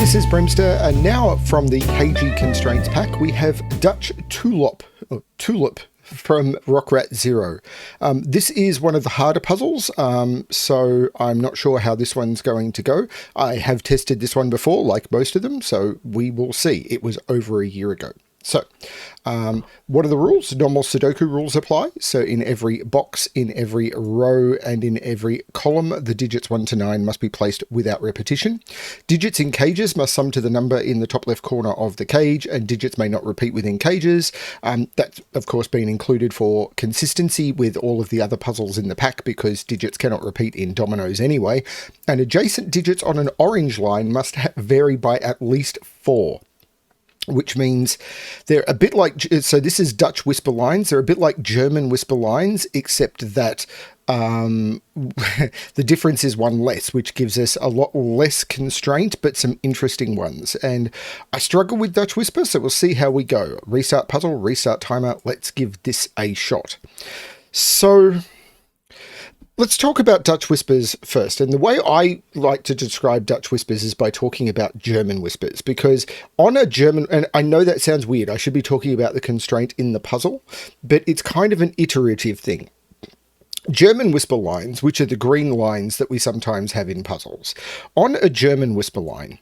this is BremSter, and now from the Cagey Constraints Pack we have Dutch Tuloop from rockratzero. This is one of the harder puzzles, so I'm not sure how this one's going to go. I have tested this one before, like most of them, so we will see. It was over a year ago. So, what are the rules? Normal Sudoku rules apply. So in every box, in every row, and in every column, the digits 1 to 9 must be placed without repetition. Digits in cages must sum to the number in the top left corner of the cage, and digits may not repeat within cages. That's, of course, been included for consistency with all of the other puzzles in the pack, because digits cannot repeat in dominoes anyway. And adjacent digits on an orange line must vary by at least 4. Which means they're a bit like, so this is Dutch whisper lines. They're a bit like German whisper lines, except that the difference is one less, which gives us a lot less constraint, but some interesting ones. And I struggle with Dutch whisper, so we'll see how we go. Restart puzzle, restart timer. Let's give this a shot. So let's talk about Dutch whispers first. And the way I like to describe Dutch whispers is by talking about German whispers, because on a German, and I know that sounds weird, I should be talking about the constraint in the puzzle, but it's kind of an iterative thing. German whisper lines, which are the green lines that we sometimes have in puzzles, on a German whisper line,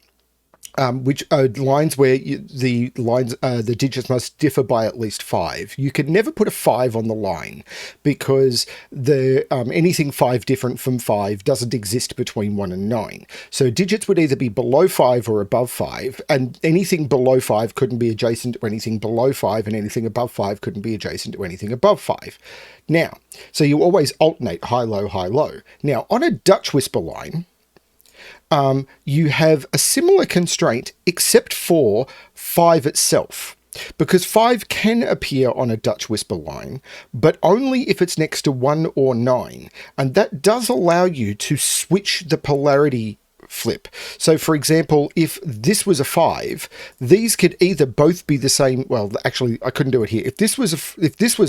which are lines where the digits must differ by at least 5. You can never put a 5 on the line, because anything 5 different from 5 doesn't exist between 1 and 9. So digits would either be below 5 or above 5, and anything below 5 couldn't be adjacent to anything below 5, and anything above 5 couldn't be adjacent to anything above 5. Now, so you always alternate high, low, high, low. Now, on a Dutch whisper line, you have a similar constraint, except for 5 itself, because 5 can appear on a Dutch whisper line, but only if it's next to 1 or 9, and that does allow you to switch the polarity flip. So for example, if this was a 5, these could either both be the same. Well, actually I couldn't do it here. If this was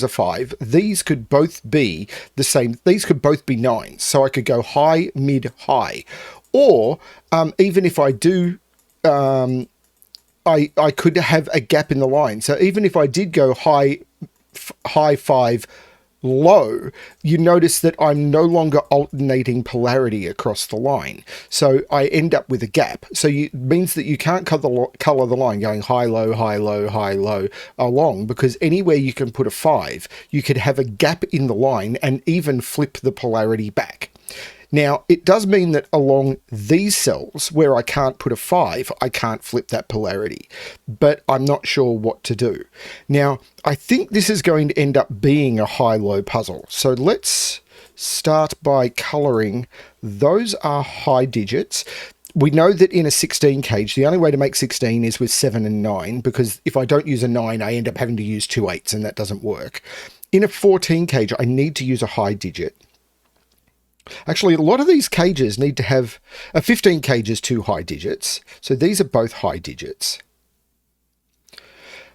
a 5, these could both be the same. These could both be 9. So I could go high, mid, high. Or even if I do, I could have a gap in the line. So even if I did go high 5, low, you notice that I'm no longer alternating polarity across the line. So I end up with a gap. So it means that you can't color the line going high, low, high, low, high, low along, because anywhere you can put a 5, you could have a gap in the line and even flip the polarity back. Now, it does mean that along these cells where I can't put a 5, I can't flip that polarity, but I'm not sure what to do. Now, I think this is going to end up being a high-low puzzle. So let's start by coloring. Those are high digits. We know that in a 16 cage, the only way to make 16 is with 7 and 9, because if I don't use a 9, I end up having to use 2 8s, and that doesn't work. In a 14 cage, I need to use a high digit. Actually, a lot of these cages need to have a 15 cages, 2 high digits. So these are both high digits.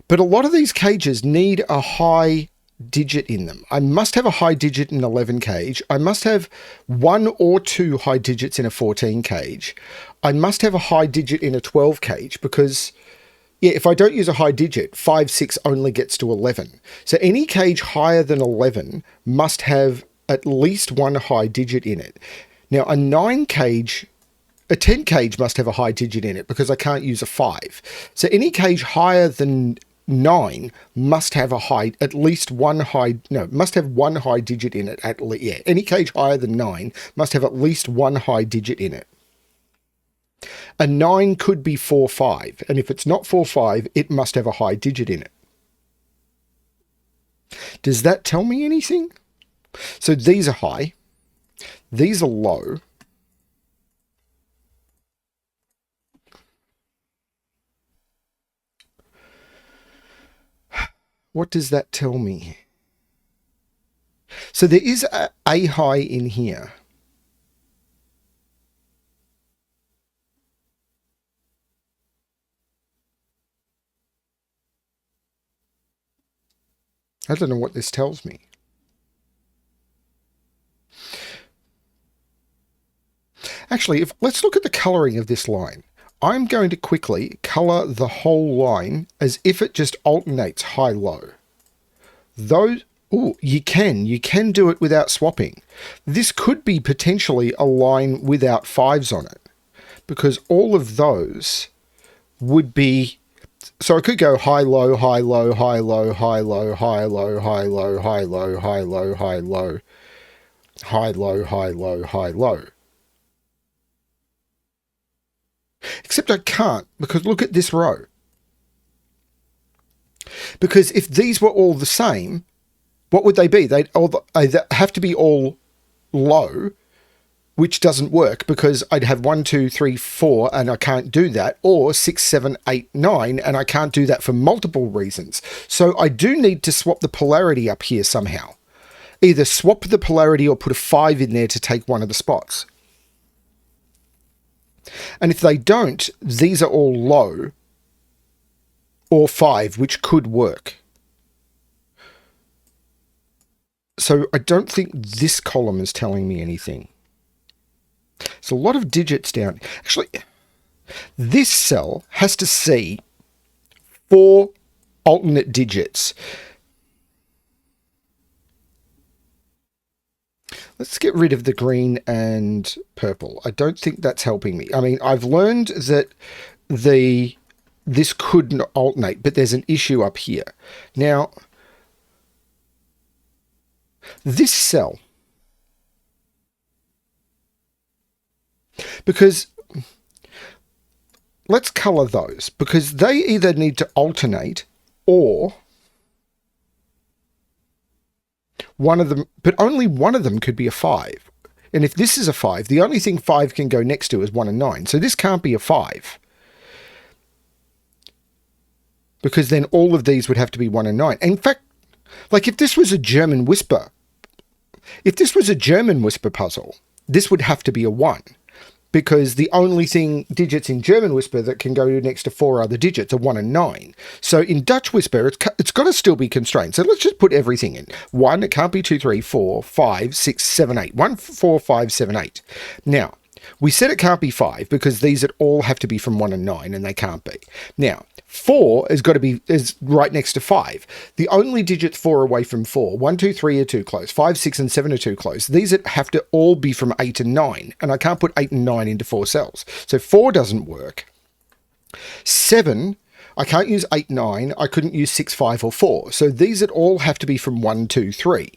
But a lot of these cages need a high digit in them. I must have a high digit in 11 cage. I must have 1 or 2 high digits in a 14 cage. I must have a high digit in a 12 cage, because yeah, if I don't use a high digit, 5, 6 only gets to 11. So any cage higher than 11 must have at least 1 high digit in it. Now, a 10 cage must have a high digit in it, because I can't use a 5. So any cage higher than 9 must have must have 1 high digit in it at least. Yeah, any cage higher than 9 must have at least 1 high digit in it. A 9 could be 4, 5, and if it's not 4, 5, it must have a high digit in it. Does that tell me anything? So these are high, these are low. What does that tell me? So there is a high in here. I don't know what this tells me. Actually, let's look at the coloring of this line. I'm going to quickly color the whole line as if it just alternates high-low. Those, oh, you can do it without swapping. This could be potentially a line without 5s on it, because all of those would be, so I could go high-low, high-low, high-low, high-low, high-low, high-low, high-low, high-low, high-low, high-low, high-low, high-low. Except I can't, because look at this row. Because if these were all the same, what would they be? They'd have to be all low, which doesn't work because I'd have 1, 2, 3, 4, and I can't do that, or 6, 7, 8, 9, and I can't do that for multiple reasons. So I do need to swap the polarity up here somehow. Either swap the polarity or put a 5 in there to take one of the spots. And if they don't, these are all low or 5, which could work. So I don't think this column is telling me anything. There's a lot of digits down. Actually, this cell has to see 4 alternate digits. Let's get rid of the green and purple. I don't think that's helping me. I mean, I've learned that this couldn't alternate, but there's an issue up here. Now, this cell, because let's color those, because they either need to alternate or one of them, but only one of them could be a 5. And if this is a 5, the only thing 5 can go next to is 1 and 9. So this can't be a 5. Because then all of these would have to be 1 and 9. In fact, like if this was a German whisper puzzle, this would have to be a 1. Because the only digits in German Whisper that can go next to 4 other digits are 1 and 9. So in Dutch Whisper, it's got to still be constrained. So let's just put everything in. 1, it can't be 2, 3, 4, 5, 6, 7, 8. 1, 4, 5, 7, 8. Now, we said it can't be 5 because these all have to be from 1 and 9, and they can't be. Now, 4 is right next to 5. The only digits 4 away from 4, 1, 2, 3 are too close. 5, 6, and 7 are too close. These have to all be from 8 and 9, and I can't put 8 and 9 into 4 cells. So 4 doesn't work. 7, I can't use 8, 9. I couldn't use 6, 5, or 4. So these all have to be from 1, 2, 3.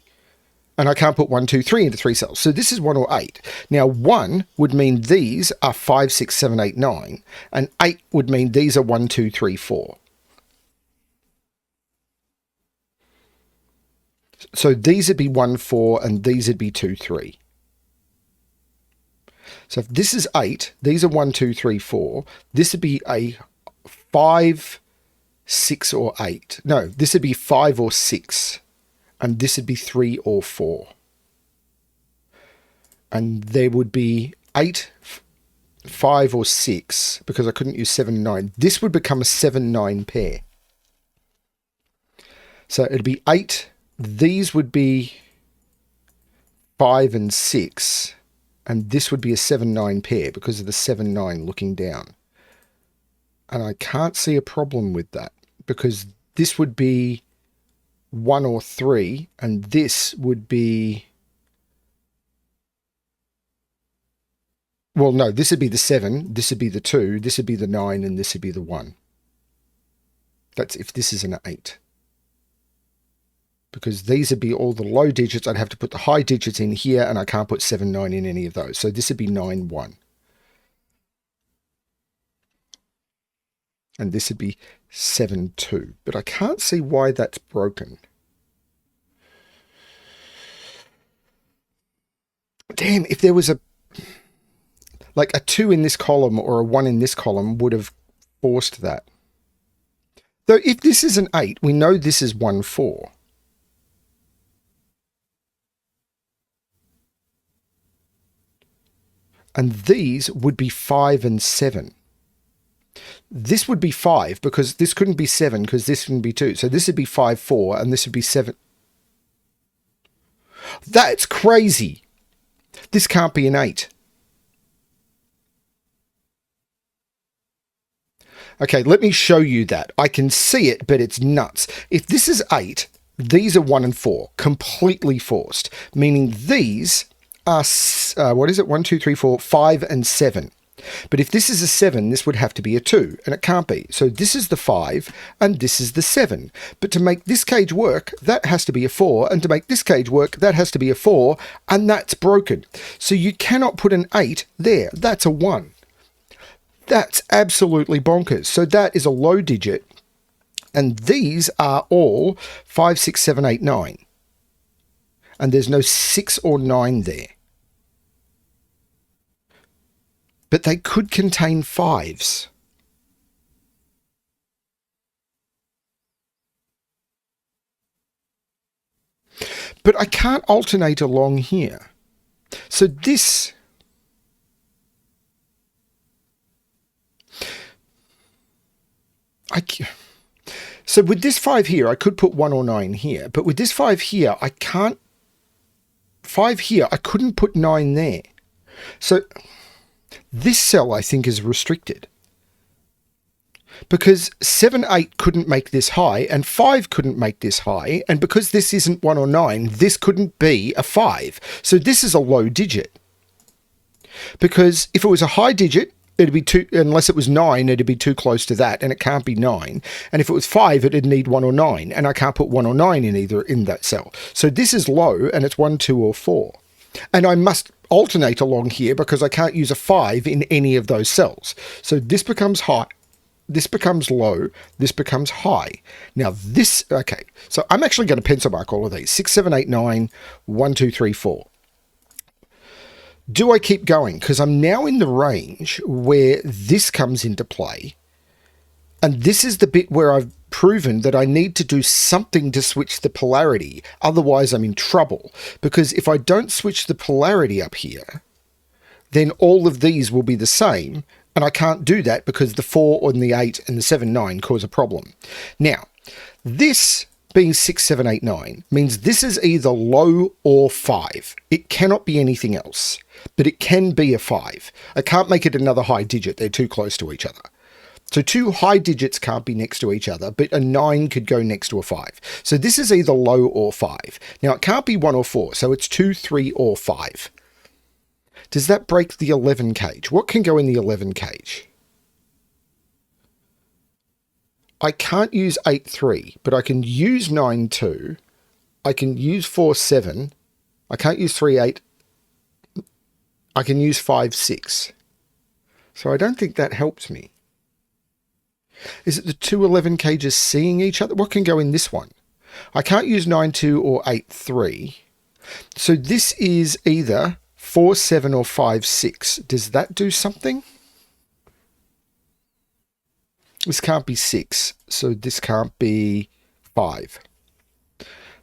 And I can't put 1, 2, 3 into 3 cells. So this is 1 or 8. Now 1 would mean these are 5, 6, 7, 8, 9. And 8 would mean these are 1, 2, 3, 4. So these would be 1, 4, and these would be 2, 3. So if this is 8, these are 1, 2, 3, 4. This would be a 5, 6, or 8. No, this would be 5 or 6. And this would be 3 or 4. And there would be 8, 5, or 6, because I couldn't use 7 and 9. This would become a 7-9 pair. So it'd be 8. These would be 5 and 6. And this would be a 7-9 pair because of the 7-9 looking down. And I can't see a problem with that because this would be 1 or 3, and this would be, well, no, this would be the 7, this would be the 2, this would be the 9, and this would be the 1. That's if this is an 8. Because these would be all the low digits. I'd have to put the high digits in here, and I can't put 7, 9 in any of those. So this would be 9, 1. And this would be 7, 2. But I can't see why that's broken. Damn, if there was a 2 in this column or a 1 in this column would have forced that. Though if this is an 8, we know this is 1, 4. And these would be 5 and 7. This would be 5 because this couldn't be 7 because this wouldn't be 2. So this would be 5, 4, and this would be 7. That's crazy. This can't be an 8. Okay, let me show you that. I can see it, but it's nuts. If this is 8, these are 1 and 4, completely forced, meaning these are, what is it, 1, 2, 3, 4, 5 and 7. But if this is a 7, this would have to be a 2, and it can't be. So this is the 5, and this is the 7. But to make this cage work, that has to be a 4, and to make this cage work, that has to be a 4, and that's broken. So you cannot put an 8 there. That's a 1. That's absolutely bonkers. So that is a low digit, and these are all 5, 6, 7, 8, 9. And there's no 6 or 9 there. But they could contain 5s. But I can't alternate along here. So this... So with this 5 here, I could put 1 or 9 here. But with this 5 here, I can't... 5 here, I couldn't put 9 there. So this cell, I think, is restricted. Because 7, 8 couldn't make this high, and 5 couldn't make this high, and because this isn't 1 or 9, this couldn't be a 5. So this is a low digit. Because if it was a high digit, it'd be too, unless it was 9, it'd be too close to that, and it can't be 9. And if it was 5, it'd need 1 or 9, and I can't put 1 or 9 in either in that cell. So this is low, and it's 1, 2, or 4. And I must alternate along here because I can't use a 5 in any of those cells. So this becomes high, this becomes low, this becomes high. Now this, okay, so I'm actually going to pencil mark all of these. 6, 7, 8, 9, 1, 2, 3, 4. Do I keep going? Because I'm now in the range where this comes into play. And this is the bit where I've proven that I need to do something to switch the polarity. Otherwise, I'm in trouble. Because if I don't switch the polarity up here, then all of these will be the same. And I can't do that because the 4 and the 8 and the 7, 9 cause a problem. Now, this being 6, 7, 8, 9 means this is either low or 5. It cannot be anything else, but it can be a 5. I can't make it another high digit. They're too close to each other. So 2 high digits can't be next to each other, but a 9 could go next to a 5. So this is either low or 5. Now it can't be 1 or 4, so it's 2, 3, or 5. Does that break the 11 cage? What can go in the 11 cage? I can't use 8, 3, but I can use 9, 2. I can use 4, 7. I can't use 3, 8. I can use 5, 6. So I don't think that helps me. Is it the 2 11 cages seeing each other? What can go in this one? I can't use 9, 2 or 8, 3. So this is either 4, 7 or 5, 6. Does that do something? This can't be 6, so this can't be 5.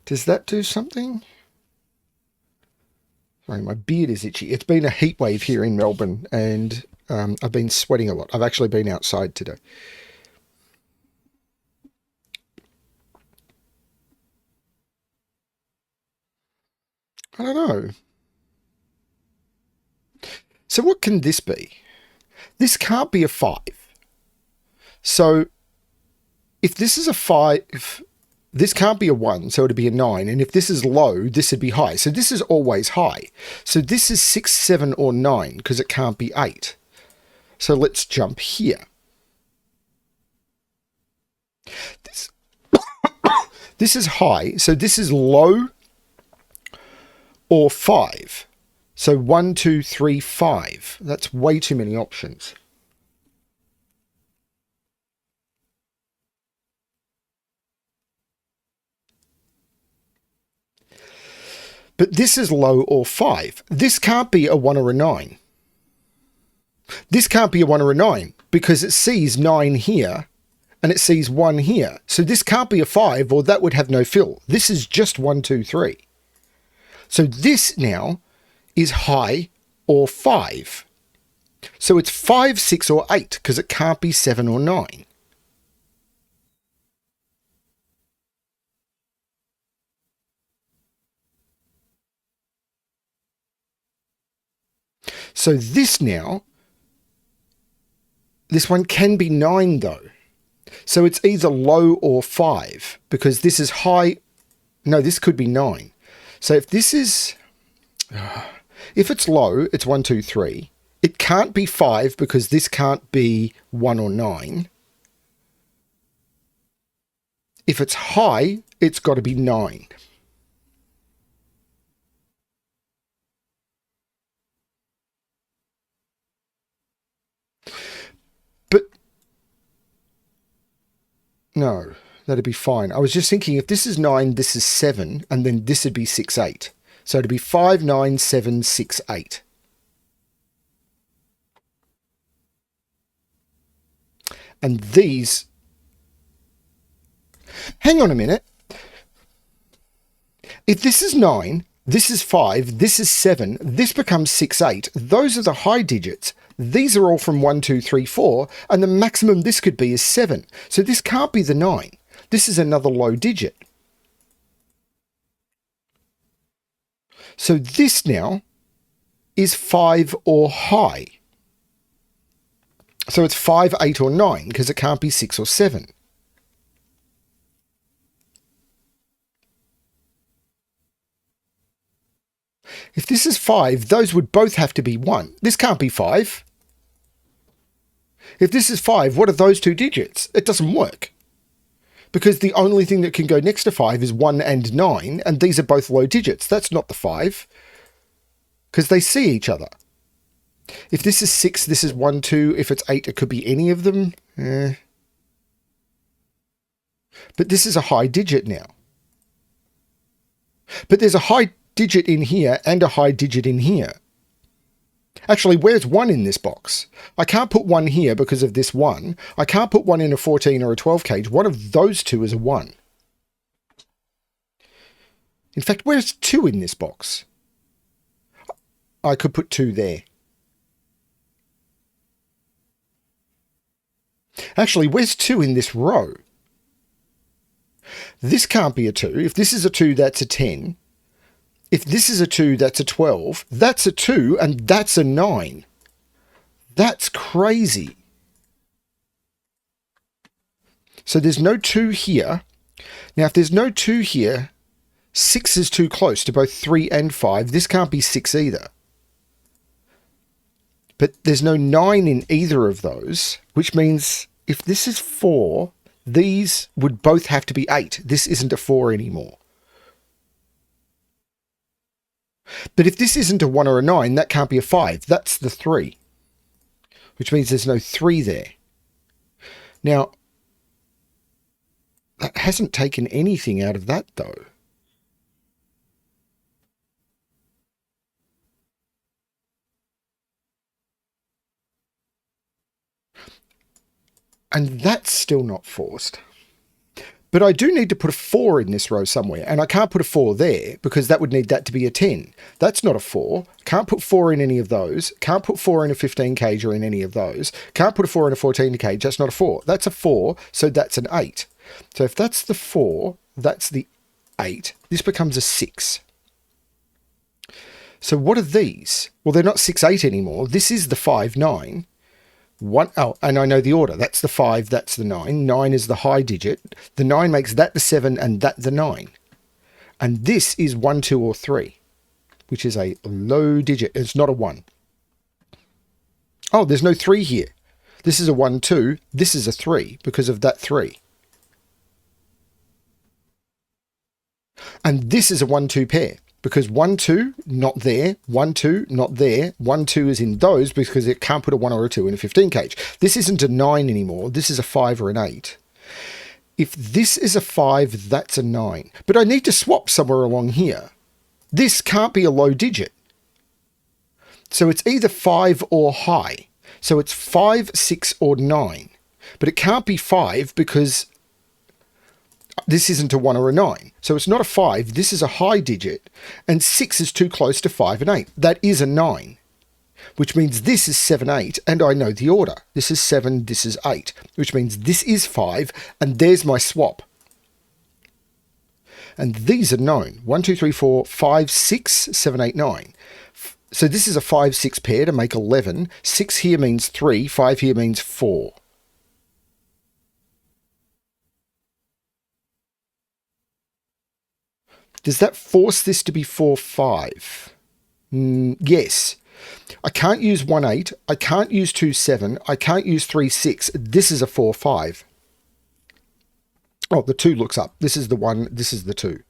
Does that do something? Sorry, my beard is itchy. It's been a heat wave here in Melbourne, and I've been sweating a lot. I've actually been outside today. I don't know. So what can this be? This can't be a 5. So if this is a 5, this can't be a 1, so it'd be a 9. And if this is low, this would be high. So this is always high. So this is 6, 7, or 9, because it can't be 8. So let's jump here. This is high, so this is low or 5. So 1, 2, 3, 5. That's way too many options. But this is low or 5. This can't be a 1 or a 9. This can't be a 1 or a 9 because it sees 9 here and it sees 1 here. So this can't be a 5 or that would have no fill. This is just 1, 2, 3. So this now is high or 5. So it's 5, 6 or 8 because it can't be 7 or 9. So this now, This one can be 9 though. So it's either low or 5 because this is high. No, this could be 9. So if this is, if it's low, it's 1, 2, 3. It can't be 5 because this can't be 1 or 9. If it's high, it's got to be 9. But no, that'd be fine. I was just thinking if this is 9, this is 7, and then this would be 6, 8. So it'd be 5, 9, 7, 6, 8. And these, hang on a minute. If this is 9, this is 5, this is 7, this becomes 6, 8. Those are the high digits. These are all from 1, 2, 3, 4, and the maximum this could be is 7. So this can't be the 9. This is another low digit. So this now is 5 or high. So it's 5, 8 or 9 because it can't be 6 or 7. If this is 5, those would both have to be 1. This can't be 5. If this is 5, what are those two digits? It doesn't work. Because the only thing that can go next to 5 is 1 and 9, and these are both low digits. That's not the 5. Because they see each other. If this is 6, this is 1, 2. If it's 8, it could be any of them. But this is a high digit now. But there's a high digit in here and a high digit in here. Actually, where's 1 in this box? I can't put 1 here because of this 1. I can't put 1 in a 14 or a 12 cage. One of those two is a 1. In fact, where's 2 in this box? I could put 2 there. Actually, where's 2 in this row? This can't be a 2. If this is a 2, that's a 10. If this is a 2, that's a 12. That's a 2, and that's a 9. That's crazy. So there's no 2 here. Now, if there's no 2 here, 6 is too close to both 3 and 5. This can't be 6 either. But there's no 9 in either of those, which means if this is 4, these would both have to be 8. This isn't a 4 anymore. But if this isn't a 1 or a 9, that can't be a 5. That's the 3. Which means there's no 3 there. Now, that hasn't taken anything out of that, though. And that's still not forced. But I do need to put a 4 in this row somewhere, and I can't put a 4 there because that would need that to be a 10. That's not a 4. Can't put 4 in any of those. Can't put 4 in a 15 cage or in any of those. Can't put a 4 in a 14 cage. That's not a 4. That's a 4, so that's an 8. So if that's the 4, that's the 8. This becomes a 6. So what are these? Well, they're not 6, 8 anymore. This is the 5, 9. Oh, and I know the order. That's the 5, that's the 9. 9 is the high digit. The 9 makes that the 7 and that the 9. And this is 1, 2, or 3, which is a low digit. It's not a 1. Oh, there's no 3 here. This is a 1, 2. This is a 3 because of that 3. And this is a 1, 2 pair. Because 1, 2, not there. 1, 2, not there. 1, 2 is in those because it can't put a 1 or a 2 in a 15 cage. This isn't a 9 anymore. This is a 5 or an 8. If this is a 5, that's a 9. But I need to swap somewhere along here. This can't be a low digit. So it's either 5 or high. So it's 5, 6, or 9. But it can't be 5 because this isn't a 1 or a 9. So it's not a 5. This is a high digit. And 6 is too close to 5 and 8. That is a 9. Which means this is 7, 8. And I know the order. This is 7, this is 8. Which means this is 5. And there's my swap. And these are known. 1, 2, 3, 4, 5, 6, 7, 8, 9. So this is a 5-6 pair to make 11. 6 here means 3, 5 here means 4. Does that force this to be 4-5? Yes. I can't use 1-8. I can't use 2-7. I can't use 3-6. This is a 4-5. Oh, the 2 looks up. This is the 1. This is the 2.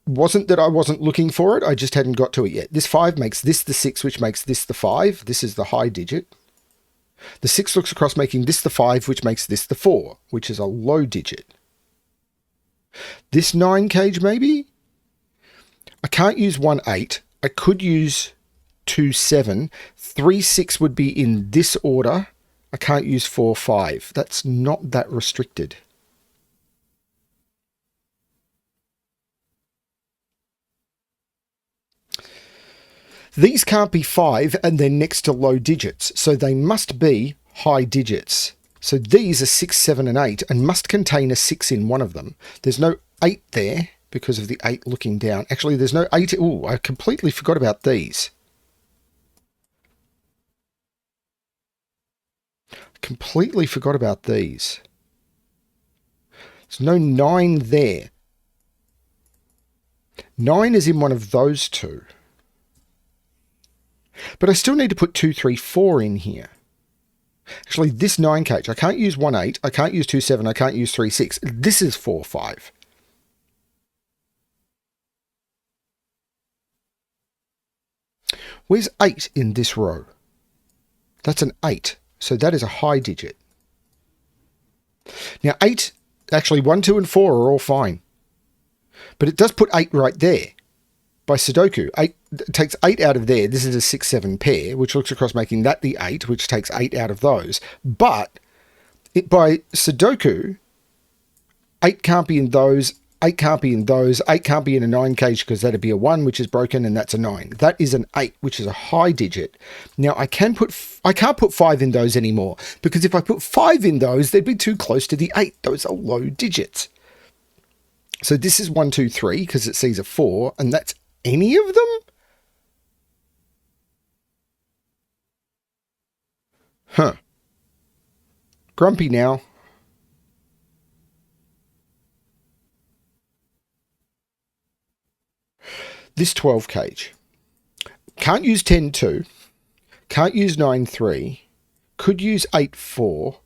Wasn't that I wasn't looking for it. I just hadn't got to it yet. This 5 makes this the 6, which makes this the 5. This is the high digit. The 6 looks across, making this the 5, which makes this the 4, which is a low digit. This 9 cage, maybe? I can't use 1-8. I could use 2-7. 3-6 would be in this order. I can't use 4-5. That's not that restricted. These can't be 5 and they're next to low digits, so they must be high digits. So these are 6, 7 and 8 and must contain a 6 in one of them. There's no 8 there because of the 8 looking down. Actually, there's no 8. Oh, I completely forgot about these. Completely forgot about these. There's no 9 there. 9 is in one of those two. But I still need to put 2, 3, 4 in here. Actually, this 9 cage, I can't use 1-8, I can't use 2-7, I can't use 3-6. This is 4-5. Where's 8 in this row? That's an 8, so that is a high digit. Now 8, actually 1, 2 and 4 are all fine. But it does put 8 right there. By Sudoku, 8 takes 8 out of there. This is a 6, 7 pair, which looks across, making that the 8, which takes 8 out of those. But by Sudoku, 8 can't be in those, 8 can't be in those, 8 can't be in a 9 cage because that'd be a 1, which is broken, and that's a 9. That is an 8, which is a high digit. Now I can't put 5 in those anymore, because if I put 5 in those, they'd be too close to the 8. Those are low digits. So this is 1, 2, 3 because it sees a 4, and that's any of them? Huh. Grumpy now. This 12 cage. Can't use 10-2. Can't use 9-3. Could use 8-4.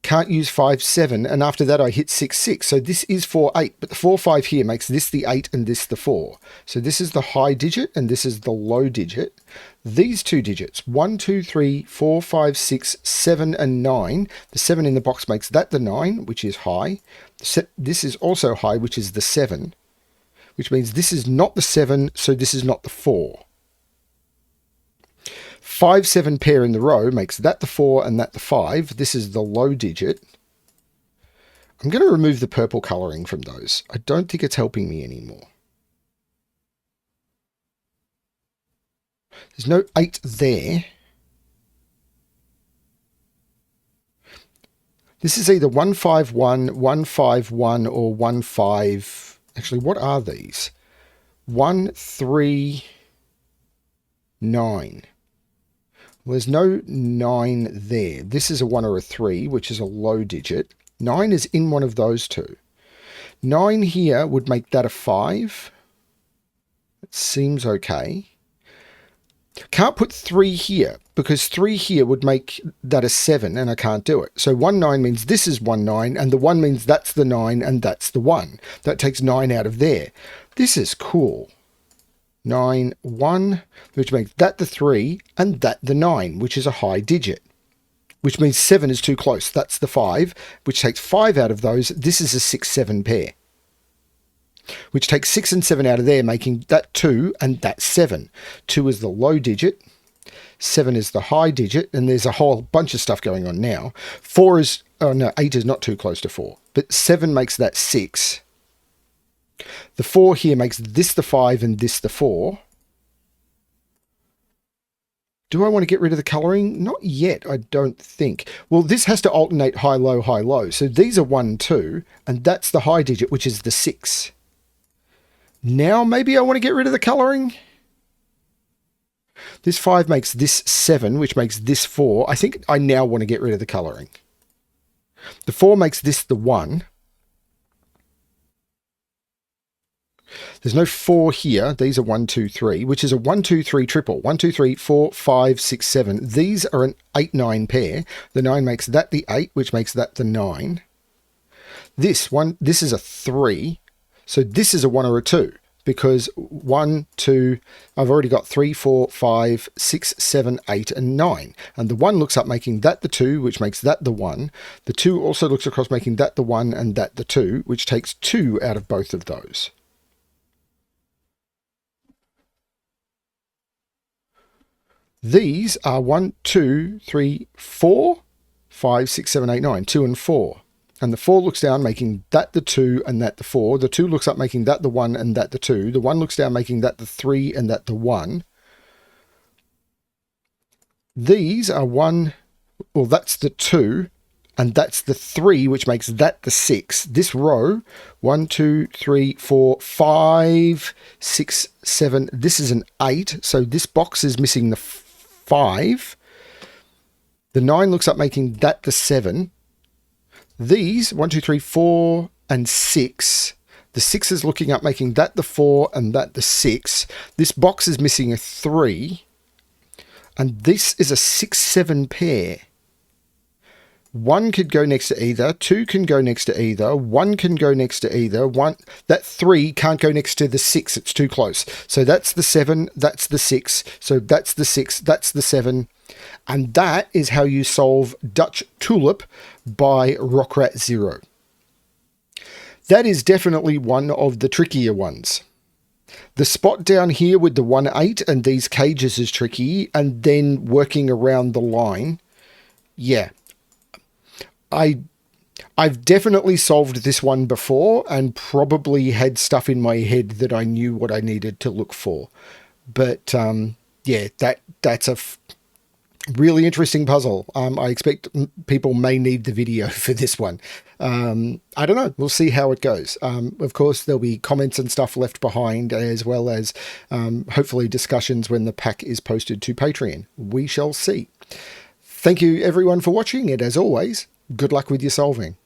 Can't use 5-7, and after that I hit 6-6. So this is 4-8, but the 4-5 here makes this the 8 and this the 4. So this is the high digit and this is the low digit. These two digits, 1, 2, 3, 4, 5, 6, 7 and 9. The 7 in the box makes that the 9, which is high. This is also high, which is the 7, which means this is not the 7, so this is not the 4. 5, 7 pair in the row makes that the 4 and that the 5. This is the low digit. I'm going to remove the purple colouring from those. I don't think it's helping me anymore. There's no 8 there. This is either 151, 151 or 15. Actually, what are these? 1, 3, 9. Well, there's no 9 there. This is a 1 or a 3, which is a low digit. 9 is in one of those two. 9 here would make that a 5. It seems okay. Can't put 3 here, because 3 here would make that a 7, and I can't do it. So 1, 9 means this is 1, 9, and the 1 means that's the 9, and that's the 1. That takes 9 out of there. This is cool. 9, 1, which makes that the 3 and that the 9, which is a high digit, which means 7 is too close. That's the 5, which takes 5 out of those. This is a 6, 7 pair, which takes 6 and 7 out of there, making that 2 and that 7. 2 is the low digit, 7 is the high digit, and there's a whole bunch of stuff going on now. 4 is, oh no, 8 is not too close to 4, but 7 makes that 6. The 4 here makes this the 5 and this the 4. Do I want to get rid of the colouring? Not yet, I don't think. Well, this has to alternate high, low, high, low. So these are 1, 2, and that's the high digit, which is the 6. Now maybe I want to get rid of the colouring. This 5 makes this 7, which makes this 4. I think I now want to get rid of the colouring. The 4 makes this the 1. There's no 4 here. These are 1, 2, 3, which is a 1, 2, 3 triple. 1, 2, 3, 4, 5, 6, 7. These are an 8, 9 pair. The 9 makes that the 8, which makes that the 9. This is a 3. So this is a 1 or a 2. Because 1, 2, I've already got 3, 4, 5, 6, 7, 8, and 9. And the 1 looks up making that the 2, which makes that the 1. The 2 also looks across making that the 1 and that the 2, which takes 2 out of both of those. These are 1, 2, 3, 4, 5, 6, 7, 8, 9, 2 and 4. And the 4 looks down, making that the 2 and that the 4. The 2 looks up, making that the 1 and that the 2. The 1 looks down, making that the 3 and that the 1. These are 1, well, that's the 2, and that's the 3, which makes that the 6. This row, 1, 2, 3, 4, 5, 6, 7. This is an 8, so this box is missing the 5. The 9 looks up, making that the 7. These, 1, 2, 3, 4, and 6. The 6 is looking up, making that the 4 and that the 6. This box is missing a 3. And this is a 6, 7 pair. 1 could go next to either. 2 can go next to either. 1 can go next to either. That 3 can't go next to the 6. It's too close. So that's the 7. That's the 6. So that's the 6. That's the 7. And that is how you solve Dutch Tuloop by rockratzero. That is definitely one of the trickier ones. The spot down here with the 1, 8 and these cages is tricky, and then working around the line. Yeah. I've definitely solved this one before and probably had stuff in my head that I knew what I needed to look for. But yeah, that's a really interesting puzzle. I expect people may need the video for this one. I don't know. We'll see how it goes. Of course, there'll be comments and stuff left behind, as well as hopefully discussions when the pack is posted to Patreon. We shall see. Thank you everyone for watching, and as always, good luck with your solving.